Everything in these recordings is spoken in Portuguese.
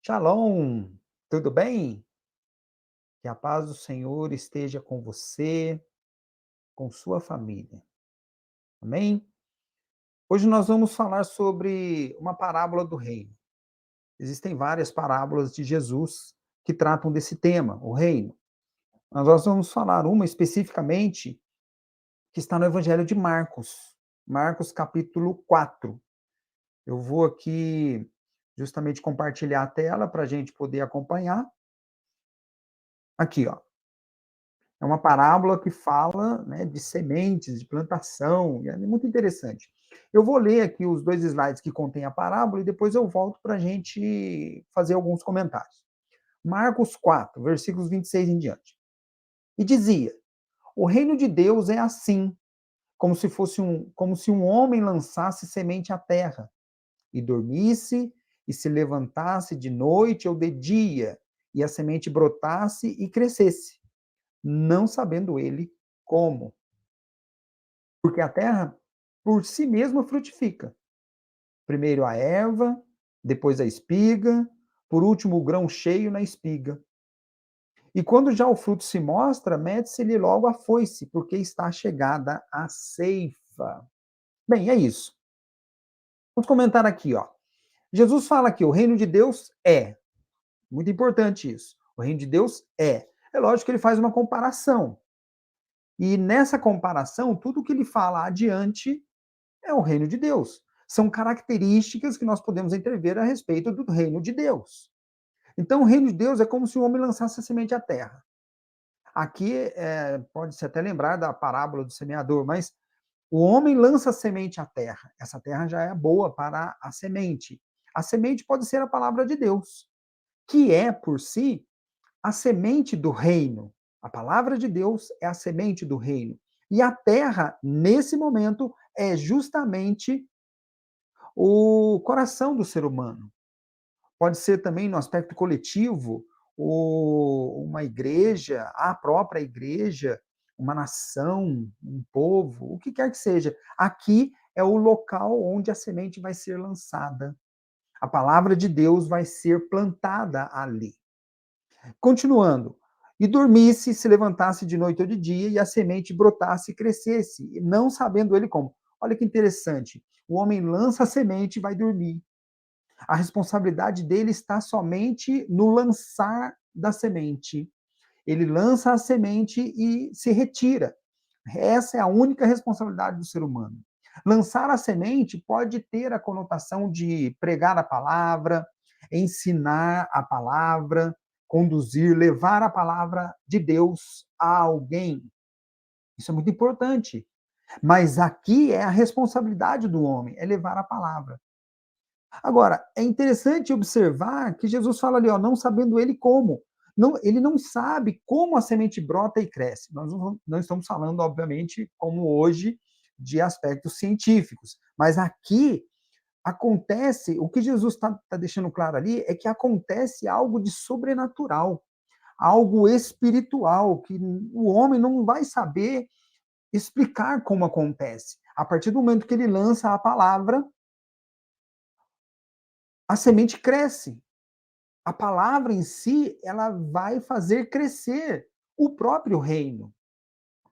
Shalom, tudo bem? Que a paz do Senhor esteja com você, com sua família. Amém? Hoje nós vamos falar sobre uma parábola do reino. Existem várias parábolas de Jesus que tratam desse tema, o reino. Mas nós vamos falar uma especificamente que está no Evangelho de Marcos, Marcos capítulo 4. Eu vou aqui justamente compartilhar a tela para a gente poder acompanhar. Aqui, ó. É uma parábola que fala, né, de sementes, de plantação, e é muito interessante. Eu vou ler aqui os 2 slides que contêm a parábola e depois eu volto para a gente fazer alguns comentários. Marcos 4, versículos 26 em diante. E dizia: O reino de Deus é assim, como se um homem lançasse semente à terra, e dormisse, e se levantasse de noite ou de dia, e a semente brotasse e crescesse, não sabendo ele como. Porque a terra, por si mesma, frutifica. Primeiro a erva, depois a espiga, por último o grão cheio na espiga. E quando já o fruto se mostra, mete-se-lhe logo a foice, porque está chegada a ceifa. Bem, é isso. Vamos comentar aqui, ó. Jesus fala que o reino de Deus é. Muito importante isso. O reino de Deus é. É lógico que ele faz uma comparação. E nessa comparação, tudo que ele fala adiante é o reino de Deus. São características que nós podemos entrever a respeito do reino de Deus. Então, o reino de Deus é como se o homem lançasse a semente à terra. Aqui, pode-se até lembrar da parábola do semeador, mas o homem lança a semente à terra. Essa terra já é boa para a semente. A semente pode ser a palavra de Deus, que é, por si, a semente do reino. A palavra de Deus é a semente do reino. E a terra, nesse momento, é justamente o coração do ser humano. Pode ser também no aspecto coletivo, uma igreja, a própria igreja, uma nação, um povo, o que quer que seja. Aqui é o local onde a semente vai ser lançada. A palavra de Deus vai ser plantada ali. Continuando. E dormisse, se levantasse de noite ou de dia, e a semente brotasse e crescesse, não sabendo ele como. Olha que interessante. O homem lança a semente e vai dormir. A responsabilidade dele está somente no lançar da semente. Ele lança a semente e se retira. Essa é a única responsabilidade do ser humano. Lançar a semente pode ter a conotação de pregar a palavra, ensinar a palavra, conduzir, levar a palavra de Deus a alguém. Isso é muito importante. Mas aqui é a responsabilidade do homem, é levar a palavra. Agora, é interessante observar que Jesus fala ali, ó, não sabendo ele como. Não, ele não sabe como a semente brota e cresce. Nós não estamos falando, obviamente, como hoje, de aspectos científicos. Mas aqui acontece, o que Jesus está deixando claro ali é que acontece algo de sobrenatural, algo espiritual, que o homem não vai saber explicar como acontece. A partir do momento que ele lança a palavra, a semente cresce. A palavra em si, ela vai fazer crescer o próprio reino,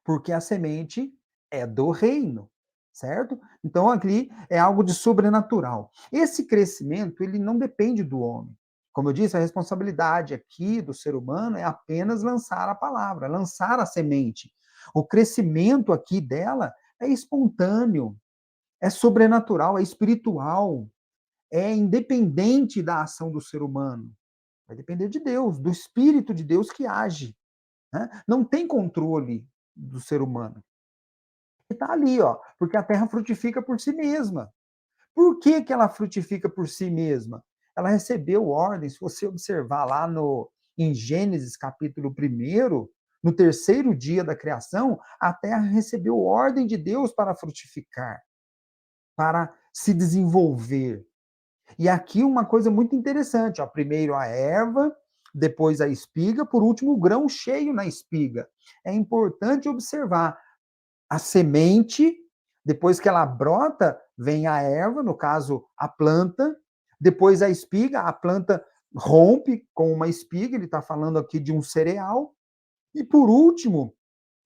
porque a semente é do reino, certo? Então aqui é algo de sobrenatural. Esse crescimento, ele não depende do homem. Como eu disse, a responsabilidade aqui do ser humano é apenas lançar a palavra, lançar a semente. O crescimento aqui dela é espontâneo, é sobrenatural, é espiritual, é independente da ação do ser humano. Vai depender de Deus, do Espírito de Deus que age. Né? Não tem controle do ser humano. Está ali, ó, porque a terra frutifica por si mesma. Por que, que ela frutifica por si mesma? Ela recebeu ordem, se você observar lá em Gênesis capítulo 1, no terceiro dia da criação, a terra recebeu ordem de Deus para frutificar, para se desenvolver. E aqui uma coisa muito interessante, ó, primeiro a erva, depois a espiga, por último o grão cheio na espiga. É importante observar a semente, depois que ela brota, vem a erva, no caso a planta, depois a espiga, a planta rompe com uma espiga, ele está falando aqui de um cereal. E por último,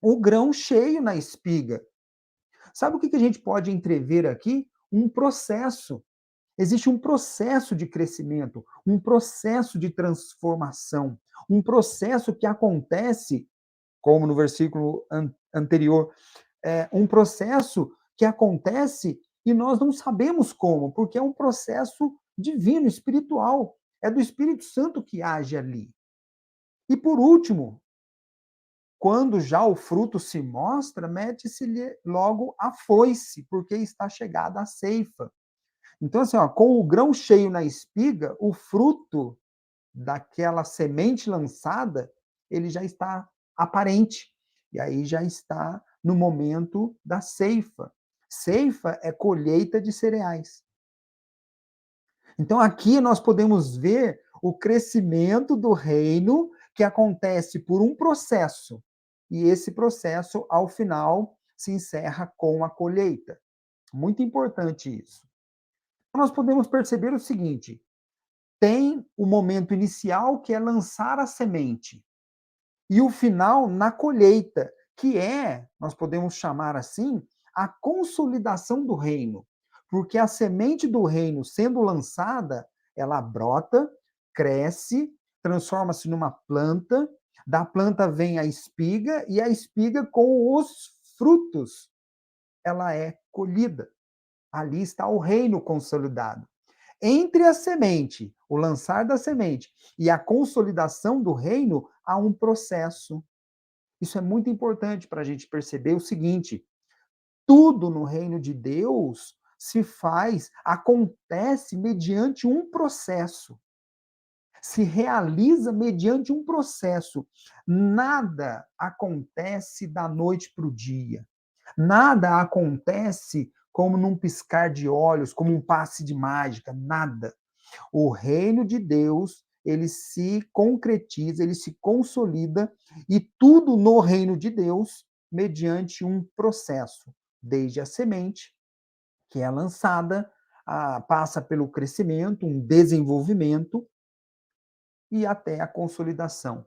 o grão cheio na espiga. Sabe o que a gente pode entrever aqui? Um processo. Existe um processo de crescimento, um processo de transformação, um processo que acontece, como no versículo anterior, um processo que acontece e nós não sabemos como, porque é um processo divino, espiritual. É do Espírito Santo que age ali. E por último, quando já o fruto se mostra, mete-se-lhe logo a foice, porque está chegada a ceifa. Então, assim, ó, com o grão cheio na espiga, o fruto daquela semente lançada, ele já está aparente. E aí já está no momento da ceifa. Ceifa é colheita de cereais. Então, aqui nós podemos ver o crescimento do reino que acontece por um processo. E esse processo, ao final, se encerra com a colheita. Muito importante isso. Nós podemos perceber o seguinte: tem o momento inicial, que é lançar a semente, e o final na colheita, que é, nós podemos chamar assim, a consolidação do reino. Porque a semente do reino sendo lançada, ela brota, cresce, transforma-se numa planta, da planta vem a espiga, e a espiga com os frutos, ela é colhida. Ali está o reino consolidado. Entre a semente, o lançar da semente e a consolidação do reino, há um processo. Isso é muito importante para a gente perceber o seguinte: tudo no reino de Deus se faz, acontece mediante um processo, se realiza mediante um processo. Nada acontece da noite para o dia. Nada acontece como num piscar de olhos, como um passe de mágica, nada. O reino de Deus, ele se concretiza, ele se consolida, e tudo no reino de Deus mediante um processo, desde a semente, que é lançada, passa pelo crescimento, um desenvolvimento, e até a consolidação.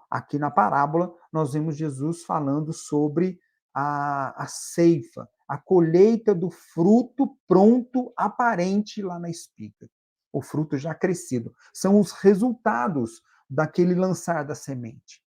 Aqui na parábola, nós vemos Jesus falando sobre a ceifa, a colheita do fruto pronto, aparente lá na espiga. O fruto já crescido. São os resultados daquele lançar da semente.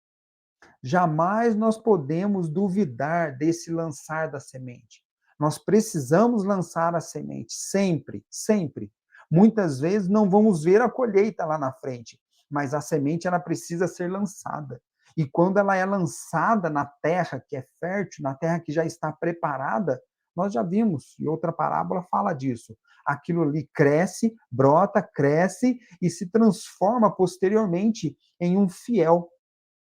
Jamais nós podemos duvidar desse lançar da semente. Nós precisamos lançar a semente, sempre, sempre. Muitas vezes não vamos ver a colheita lá na frente, mas a semente ela precisa ser lançada. E quando ela é lançada na terra que é fértil, na terra que já está preparada, nós já vimos, e outra parábola fala disso. Aquilo ali cresce, brota, cresce e se transforma posteriormente em um fiel.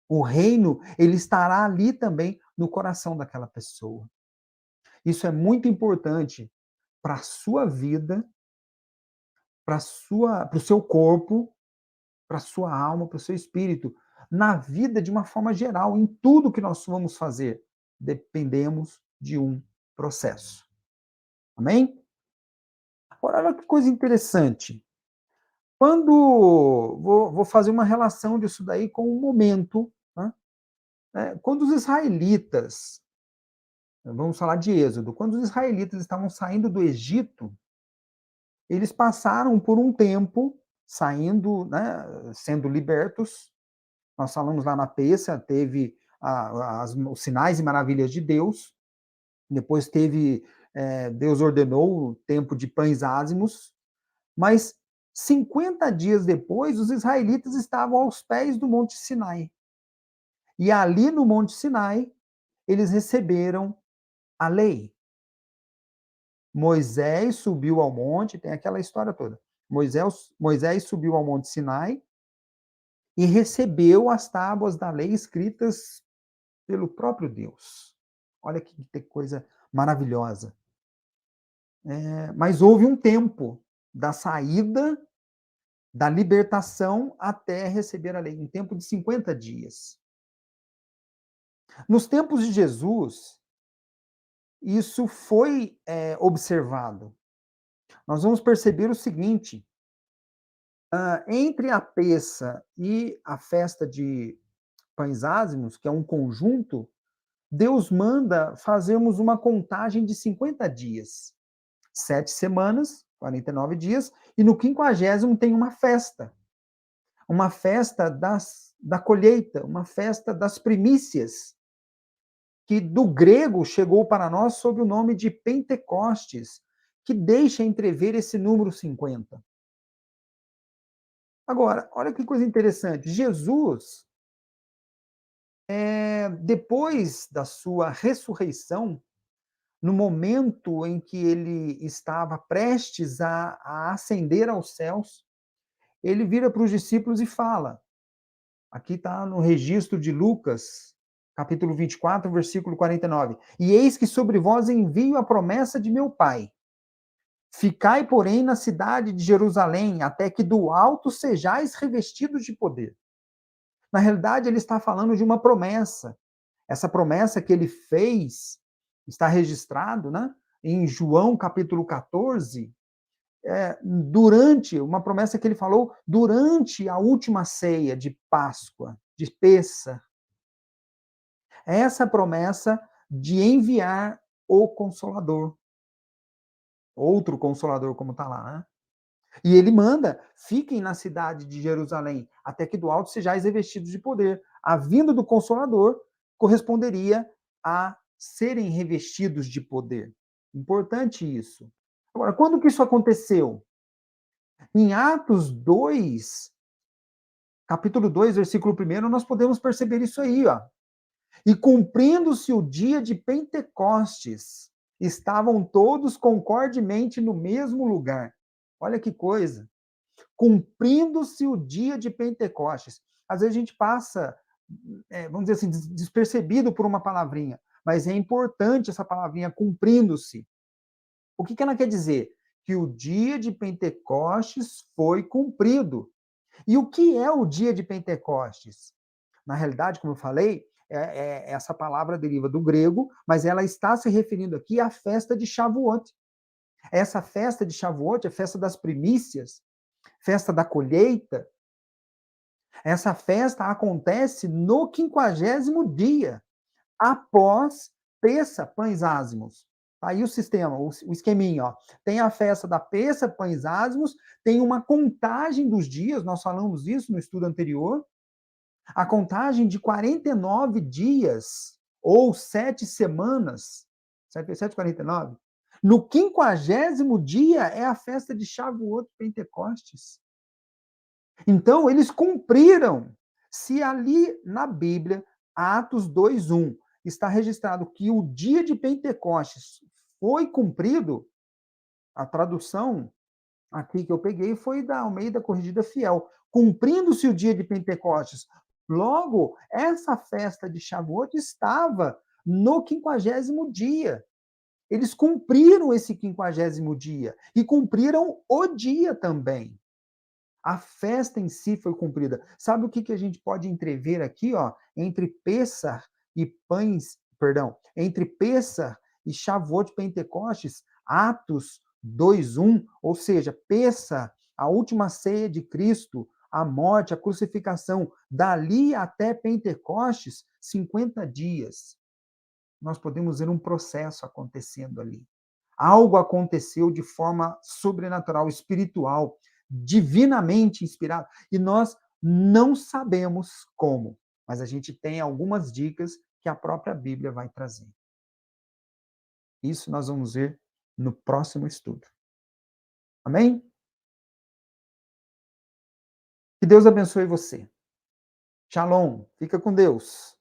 O reino, ele estará ali também no coração daquela pessoa. Isso é muito importante para a sua vida, para o seu corpo, para a sua alma, para o seu espírito, na vida de uma forma geral, em tudo que nós vamos fazer, dependemos de um processo. Amém? Agora, olha que coisa interessante. Quando vou fazer uma relação disso daí com o momento, né? Quando os israelitas, vamos falar de Êxodo. Quando os israelitas estavam saindo do Egito, eles passaram por um tempo saindo, né, sendo libertos. Nós falamos lá na peça, teve os sinais e maravilhas de Deus. Depois teve, Deus ordenou o tempo de pães ázimos. Mas 50 dias depois, os israelitas estavam aos pés do Monte Sinai. E ali no Monte Sinai, eles receberam a lei. Moisés subiu ao monte, tem aquela história toda. Moisés subiu ao monte Sinai e recebeu as tábuas da lei escritas pelo próprio Deus. Olha que coisa maravilhosa. Mas houve um tempo da saída, da libertação até receber a lei, um tempo de 50 dias. Nos tempos de Jesus, isso foi observado. Nós vamos perceber o seguinte: Entre a peça e a festa de pães ázimos, que é um conjunto, Deus manda fazermos uma contagem de 50 dias, 7 semanas, 49 dias, e no 50º tem uma festa da colheita, uma festa das primícias, que do grego chegou para nós sob o nome de Pentecostes, que deixa entrever esse número 50. Agora, olha que coisa interessante, Jesus, depois da sua ressurreição, no momento em que ele estava prestes a ascender aos céus, ele vira para os discípulos e fala, aqui está no registro de Lucas, capítulo 24, versículo 49, e eis que sobre vós envio a promessa de meu Pai. Ficai, porém, na cidade de Jerusalém, até que do alto sejais revestidos de poder. Na realidade, ele está falando de uma promessa. Essa promessa que ele fez está registrado, né, em João capítulo 14, durante uma promessa que ele falou durante a última ceia de Páscoa, de Pêssar. Essa promessa de enviar o Consolador, outro Consolador, como está lá, né? E ele manda, fiquem na cidade de Jerusalém, até que do alto sejais revestidos de poder. A vinda do Consolador corresponderia a serem revestidos de poder. Importante isso. Agora, quando que isso aconteceu? Em Atos 2, capítulo 2, versículo 1, nós podemos perceber isso aí, ó. E cumprindo-se o dia de Pentecostes, estavam todos concordemente no mesmo lugar. Olha que coisa. Cumprindo-se o dia de Pentecostes. Às vezes a gente passa, vamos dizer assim, despercebido por uma palavrinha, mas é importante essa palavrinha cumprindo-se. O que ela quer dizer? Que o dia de Pentecostes foi cumprido. E o que é o dia de Pentecostes? Na realidade, como eu falei, essa palavra deriva do grego, mas ela está se referindo aqui à festa de Shavuot. Essa festa de Shavuot, a festa das primícias, festa da colheita, essa festa acontece no 50º dia, após Peça, Pães Ázimos. Aí o sistema, o esqueminha, ó. Tem a festa da Peça, Pães Ázimos, tem uma contagem dos dias, nós falamos isso no estudo anterior, a contagem de 49 dias, ou 7 semanas, 7, 49. No 50º dia é a festa de Shavuot, Pentecostes. Então, eles cumpriram. Se ali na Bíblia, Atos 2:1, está registrado que o dia de Pentecostes foi cumprido, a tradução aqui que eu peguei foi da Almeida Corrigida Fiel. Cumprindo-se o dia de Pentecostes. Logo, essa festa de Shavuot estava no 50º dia. Eles cumpriram esse 50º dia e cumpriram o dia também. A festa em si foi cumprida. Sabe o que a gente pode entrever aqui, ó, entre Pêssar e pães, perdão, entre Pêssar e Shavuot Pentecostes, Atos 2:1, ou seja, Pêssar, a última ceia de Cristo, a morte, a crucificação, dali até Pentecostes, 50 dias. Nós podemos ver um processo acontecendo ali. Algo aconteceu de forma sobrenatural, espiritual, divinamente inspirado, e nós não sabemos como, mas a gente tem algumas dicas que a própria Bíblia vai trazer. Isso nós vamos ver no próximo estudo. Amém? Que Deus abençoe você. Shalom. Fica com Deus.